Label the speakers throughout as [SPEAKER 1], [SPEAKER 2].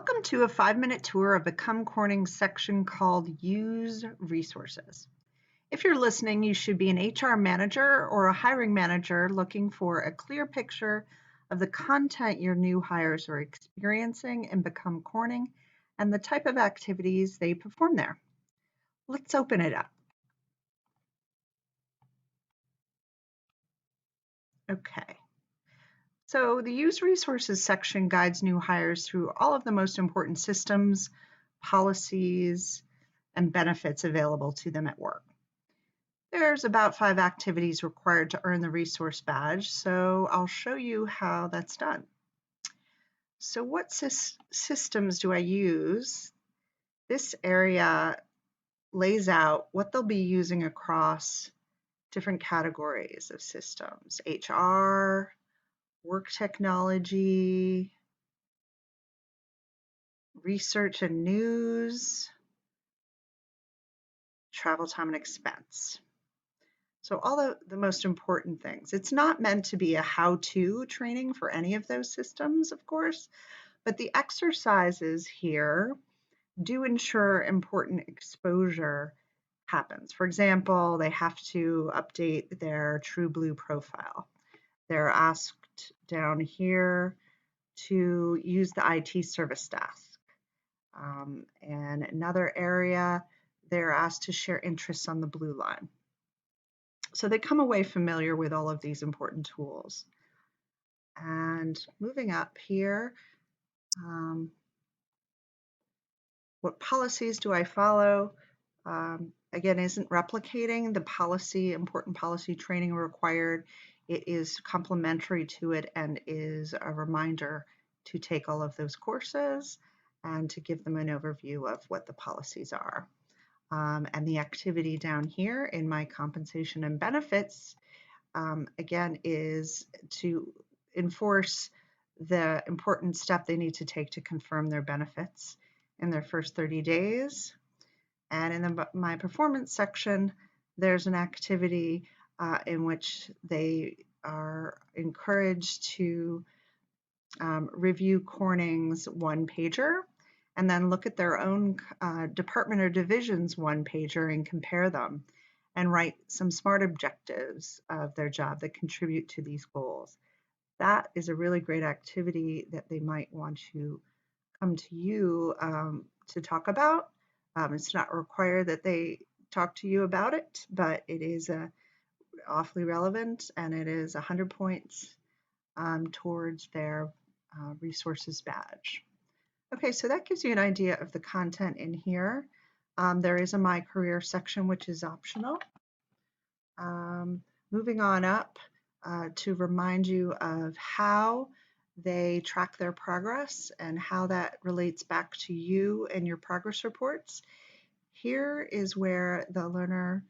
[SPEAKER 1] Welcome to a 5-minute tour of the Come Corning section called Use Resources. If you're listening, you should be an HR manager or a hiring manager looking for a clear picture of the content your new hires are experiencing in Become Corning and the type of activities they perform there. Let's open it up. Okay. So the Use Resources section guides new hires through all of the most important systems, policies, and benefits available to them at work. There's about 5 activities required to earn the resource badge, so I'll show you how that's done. So what systems do I use? This area lays out what they'll be using across different categories of systems: HR, work technology, research and news, travel time and expense. So all the most important things. It's not meant to be a how-to training for any of those systems, of course, but the exercises here do ensure important exposure happens. For example, they have to update their TrueBlue profile. They're asked down here to use the IT service desk. And another area, they're asked to share interests on the blue line. So they come away familiar with all of these important tools. And moving up here, what policies do I follow? Again, isn't replicating the policy, important policy training required. It is complementary to it and is a reminder to take all of those courses and to give them an overview of what the policies are. And the activity down here in my compensation and benefits, again, is to enforce the important step they need to take to confirm their benefits in their first 30 days. And in my performance section, there's an activity in which they are encouraged to review Corning's one-pager and then look at their own department or division's one-pager and compare them and write some SMART objectives of their job that contribute to these goals. That is a really great activity that they might want to come to you to talk about. It's not required that they talk to you about it, but it is awfully relevant, and it is 100 points towards their resources badge. Okay, so that gives you an idea of the content in here. There is a My Career section, which is optional. Moving on up to remind you of how they track their progress and how that relates back to you and your progress reports. Here is where the learner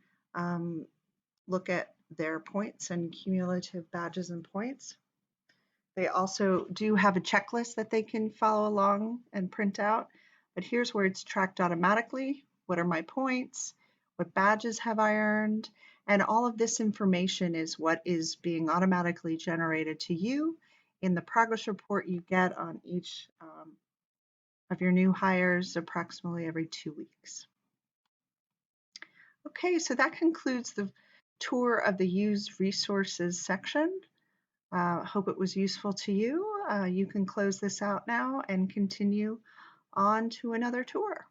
[SPEAKER 1] look at their points and cumulative badges and points. They also do have a checklist that they can follow along and print out, but here's where it's tracked automatically. What are my points? What badges have I earned? And all of this information is what is being automatically generated to you in the progress report you get on each of your new hires approximately every 2 weeks. Okay, so that concludes the tour of the Use Resources section. Hope it was useful to you. You can close this out now and continue on to another tour.